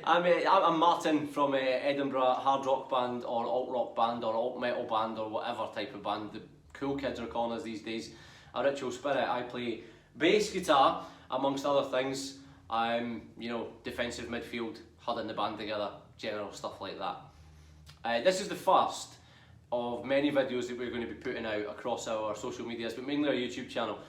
I'm Martin from Edinburgh hard rock band or alt rock band or alt metal band or whatever type of band the cool kids are calling us these days. A Ritual Spirit. I play bass guitar amongst other things. I'm, defensive midfield, hudding the band together, general stuff like that. This is the first of many videos that we're going to be putting out across our social medias, but mainly our YouTube channel.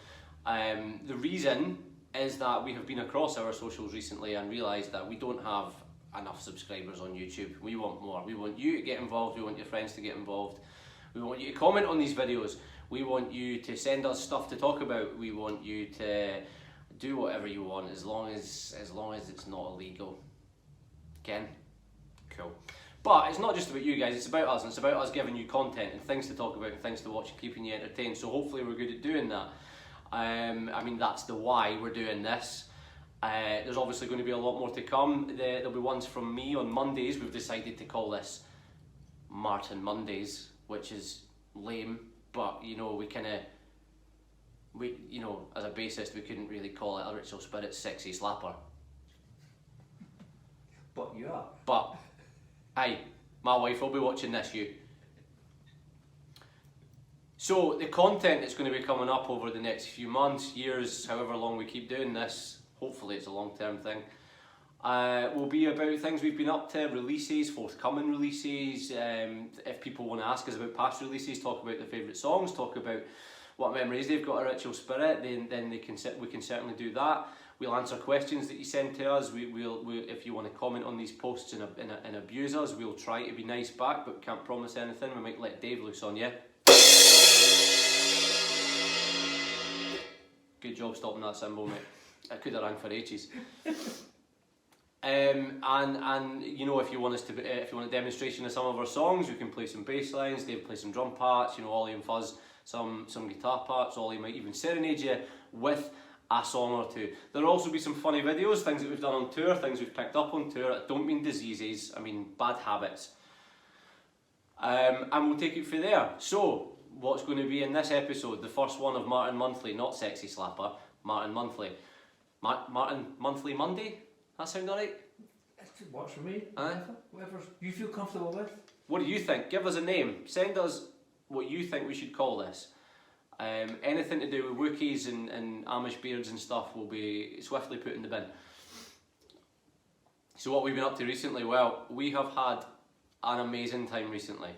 The reason is that we have been across our socials recently and realised that we don't have enough subscribers on YouTube. We want more. We want you to get involved, we want your friends to get involved. We want you to comment on these videos. We want you to send us stuff to talk about. We want you to do whatever you want as long as it's not illegal. Ken? Cool. But it's not just about you guys, it's about us, and it's about us giving you content and things to talk about and things to watch and keeping you entertained. So hopefully we're good at doing that. That's the why we're doing this. There's obviously going to be a lot more to come. There'll be ones from me on Mondays. We've decided to call this Martin Mondays, which is lame, but as a bassist we couldn't really call it a Ritual Spirit Sexy Slapper. But you are. But, aye, my wife will be watching this, you. So the content that's going to be coming up over the next few months, years, however long we keep doing this, hopefully it's a long-term thing, will be about things we've been up to, releases, forthcoming releases. If people want to ask us about past releases, talk about their favourite songs, talk about what memories they've got of Ritual Spirit, then we can certainly do that. We'll answer questions that you send to us. We'll if you want to comment on these posts and abuse us, we'll try to be nice back, but can't promise anything. We might let Dave loose on you. Good job stopping that cymbal, mate. I could have rang for ages. If you want if you want a demonstration of some of our songs, we can play some bass lines. Dave play some drum parts. Ollie and Fuzz some guitar parts. Ollie might even serenade you with a song or two. There'll also be some funny videos, things that we've done on tour, things we've picked up on tour. I don't mean diseases, I mean bad habits. And we'll take it from there. So, what's going to be in this episode? The first one of Martin Monthly, not Sexy Slapper, Martin Monthly. Martin Monthly Monday? That sound alright? It works for me. Whatever you feel comfortable with. What do you think? Give us a name. Send us what you think we should call this. Anything to do with Wookiees and Amish beards and stuff will be swiftly put in the bin. So what we've been up to recently? Well, we have had an amazing time recently.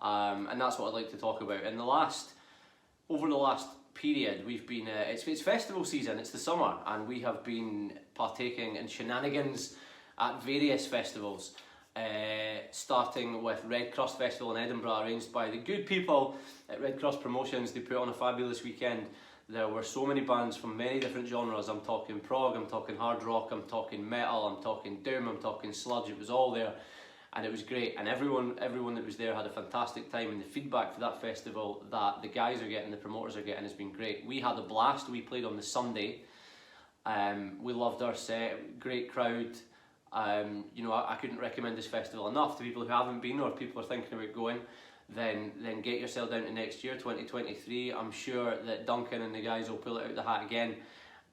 And that's what I'd like to talk about. Over the last period, we've been, it's festival season, it's the summer, and we have been partaking in shenanigans at various festivals. Starting with Red Cross Festival in Edinburgh, arranged by the good people at Red Cross Promotions. They put on a fabulous weekend. There were so many bands from many different genres. I'm talking prog, I'm talking hard rock, I'm talking metal, I'm talking doom, I'm talking sludge. It was all there, and it was great. And everyone that was there had a fantastic time. And the feedback for that festival that the guys are getting, the promoters are getting, has been great. We had a blast. We played on the Sunday. We loved our set. Great crowd. I couldn't recommend this festival enough to people who haven't been or people are thinking about going. Then get yourself down to next year, 2023. I'm sure that Duncan and the guys will pull it out the hat again.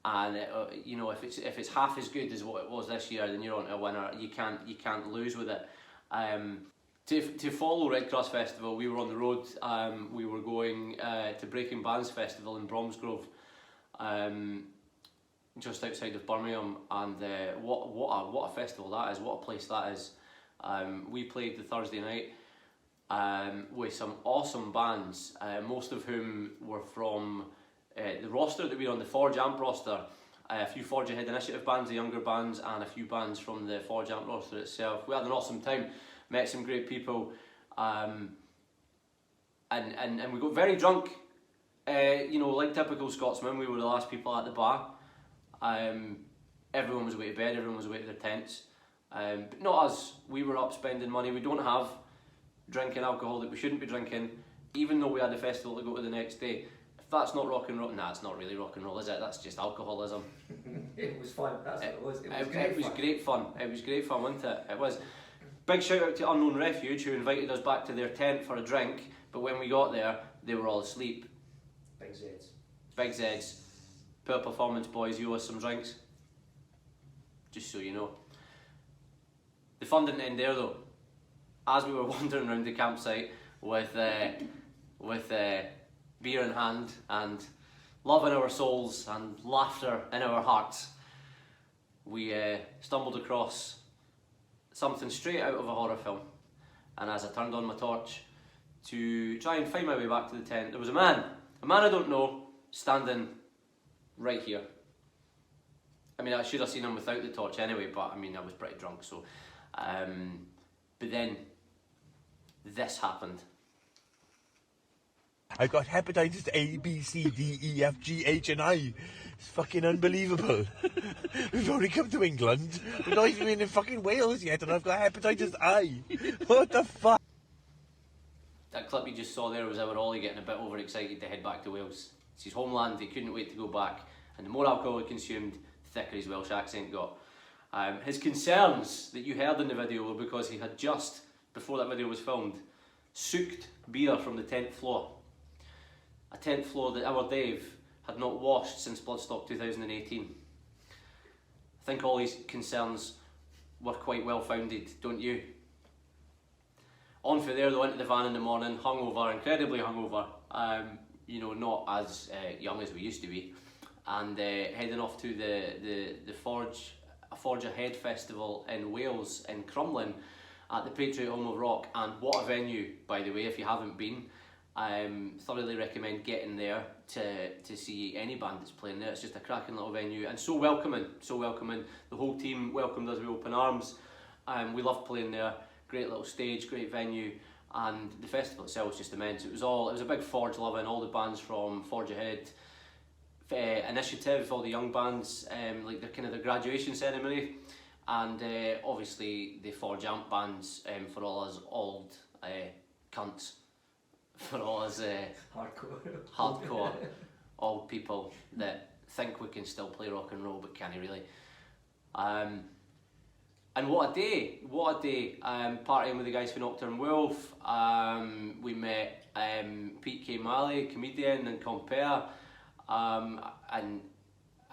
And if it's half as good as what it was this year, then you're on to a winner. You can't lose with it. To follow Red Cross Festival, we were on the road. We were going to Breaking Bands Festival in Bromsgrove. Just outside of Birmingham, and what a festival that is, what a place that is. We played the Thursday night with some awesome bands, most of whom were from the roster that we were on, the Forge Amp roster. A few Forge Ahead Initiative bands, the younger bands, and a few bands from the Forge Amp roster itself. We had an awesome time, met some great people, and we got very drunk. Like typical Scotsmen, we were the last people at the bar. Everyone was away to bed, everyone was away to their tents, but not us. We were up spending money. We don't have drinking alcohol that we shouldn't be drinking, even though we had a festival to go to the next day. If that's not rock and roll, nah, it's not really rock and roll, is it? That's just alcoholism. It was fun, that's what it was. It was great fun. It was great fun, wasn't it? It was. Big shout out to Unknown Refuge, who invited us back to their tent for a drink, but when we got there, they were all asleep. Big Zeds. Big Zeds. Poor Performance boys, you owe us some drinks. Just so you know. The fun didn't end there though. As we were wandering around the campsite with beer in hand and love in our souls and laughter in our hearts, we stumbled across something straight out of a horror film. And as I turned on my torch to try and find my way back to the tent, there was a man I don't know, standing right here. I mean, I should have seen him without the torch anyway, but I mean, I was pretty drunk, so. But then, this happened. I've got hepatitis A, B, C, D, E, F, G, H and I. It's fucking unbelievable. We've already come to England. We're not even in fucking Wales yet and I've got hepatitis I. What the fuck? That clip you just saw there was our Ollie getting a bit overexcited to head back to Wales. It's his homeland, he couldn't wait to go back. And the more alcohol he consumed, the thicker his Welsh accent got. His concerns that you heard in the video were because he had just, before that video was filmed, soaked beer from the 10th floor. A 10th floor that our Dave had not washed since Bloodstock 2018. I think all his concerns were quite well founded, don't you? On for there, they went to the van in the morning, hungover, incredibly hungover, you know, not as young as we used to be, and heading off to the Forge Ahead festival in Wales, in Crumlin, at the Patriot Home of Rock. And what a venue, by the way, if you haven't been. Thoroughly recommend getting there to see any band that's playing there. It's just a cracking little venue and so welcoming, so welcoming. The whole team welcomed us with open arms. We loved playing there. Great little stage, great venue, and the festival itself was just immense. It was a big Forge loving. All the bands from Forge Ahead initiative, all the young bands, like their graduation ceremony, and obviously the Forge Amp bands for all us old cunts. For all us hardcore old people that think we can still play rock and roll but can't really. And what a day, partying with the guys from Nocturne Wolf. We met Pete K. Malley, comedian, and Compare, and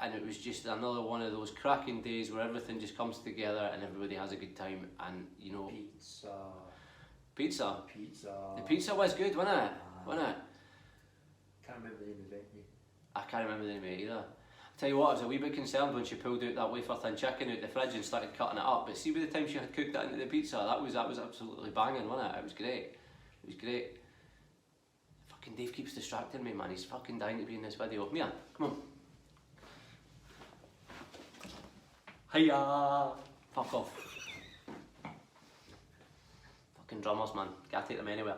it was just another one of those cracking days where everything just comes together and everybody has a good time. And you know, Pizza. The pizza was good, wasn't it? Wasn't it? Can't remember the name of the venue. I can't remember the name of it either. Tell you what, I was a wee bit concerned when she pulled out that wafer thin chicken out the fridge and started cutting it up. But see, by the time she had cooked that into the pizza, that was absolutely banging, wasn't it? It was great. It was great. Fucking Dave keeps distracting me, man. He's fucking dying to be in this video. Mia, come on. Hiya! Fuck off. Fucking drummers, man. Can't take them anywhere.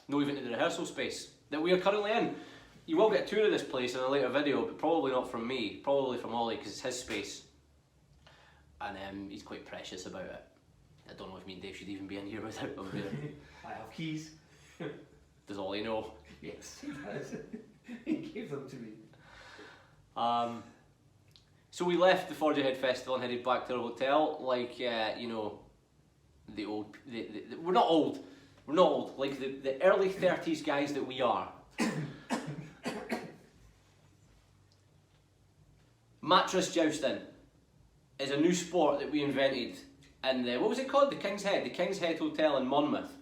Not even to the rehearsal space that we are currently in. You will get a tour of this place in a later video, but probably not from me. Probably from Ollie, because it's his space. And he's quite precious about it. I don't know if me and Dave should even be in here without him there. I have keys. Does Ollie know? Yes, he does. He gave them to me. So we left the Forge Ahead Festival and headed back to our hotel, like, you know, we're not old, like the early 30s guys that we are. Mattress jousting is a new sport that we invented in the, what was it called? The King's Head Hotel in Monmouth.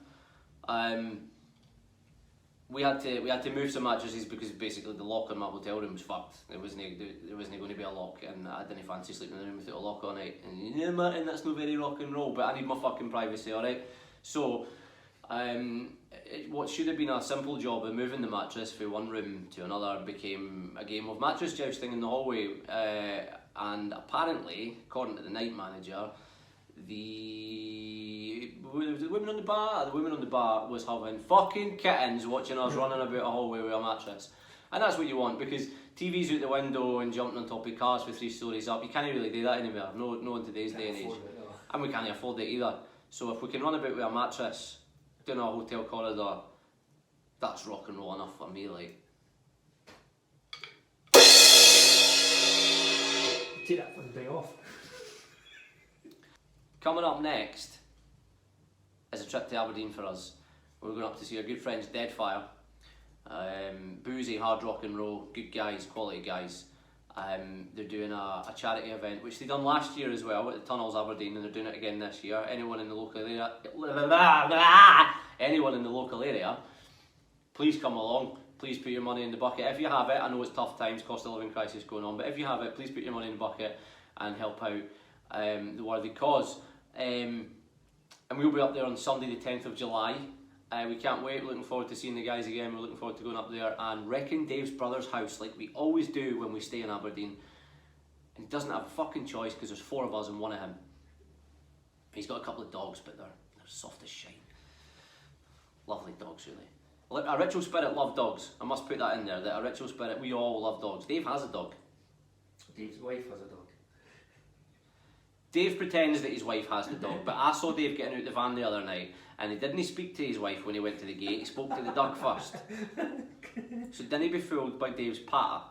We had to move some mattresses because basically the lock in my hotel room was fucked. There wasn't going to be a lock, and I didn't fancy sleeping in the room without a lock on it. And yeah, Martin, that's not very rock and roll, but I need my fucking privacy, alright? So, what should have been a simple job of moving the mattress from one room to another became a game of mattress jousting in the hallway. And apparently, according to the night manager, the women on the bar was having fucking kittens watching us running about a hallway with a mattress. And that's what you want, because TV's out the window and jumping on top of cars with 3 stories up, you can't really do that anymore, no in today's day and age. And we can't afford it either. So if we can run about with a mattress down a hotel corridor, that's rock and roll enough for me, like. Take that fucking day off. Coming up next is a trip to Aberdeen for us. We're going up to see our good friends Deadfire. Boozy, hard rock and roll, good guys, quality guys. They're doing a charity event, which they done last year as well at the Tunnels Aberdeen, and they're doing it again this year. Anyone in the local area, please come along. Please put your money in the bucket. If you have it, I know it's tough times, cost of living crisis going on, but if you have it, please put your money in the bucket and help out the worthy cause. And we'll be up there on Sunday the 10th of July. We can't wait. We're looking forward to seeing the guys again. We're looking forward to going up there and wrecking Dave's brother's house like we always do when we stay in Aberdeen. And he doesn't have a fucking choice because there's 4 of us and 1 of him. He's got a couple of dogs, but they're soft as shine. Lovely dogs, really. A Ritual Spirit love dogs. I must put that in there, that a Ritual Spirit, we all love dogs. Dave has a dog. Dave's wife has a dog. Dave pretends that his wife has the dog, but I saw Dave getting out the van the other night and he didn't speak to his wife when he went to the gate, he spoke to the dog first. So didn't be fooled by Dave's patter.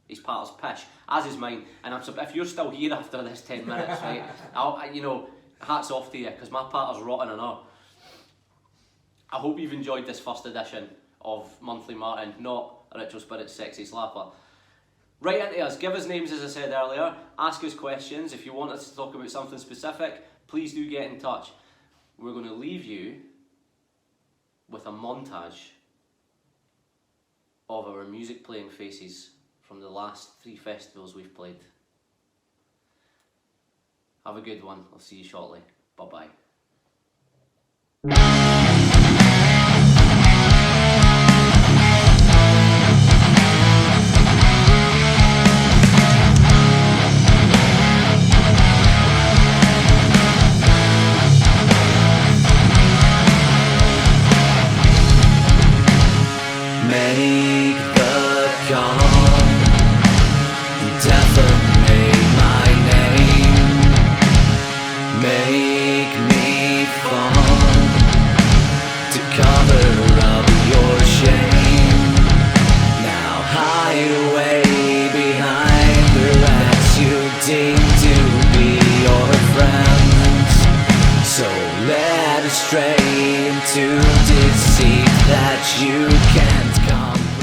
His patter's pish, as is mine. And if you're still here after this 10 minutes, right, hats off to you, because my patter's rotten and all. I hope you've enjoyed this first edition of Monthly Martin, not a Ritual Spirit Sexy Slapper. Write into us, give us names as I said earlier, ask us questions. If you want us to talk about something specific, please do get in touch. We're going to leave you with a montage of our music playing faces from the last 3 festivals we've played. Have a good one, I'll see you shortly. Bye bye. Make the call, defamate my name, make me fall to cover up your shame. Now hide away behind the rats you deem to be your friends, so led astray into deceit that you can't comprehend.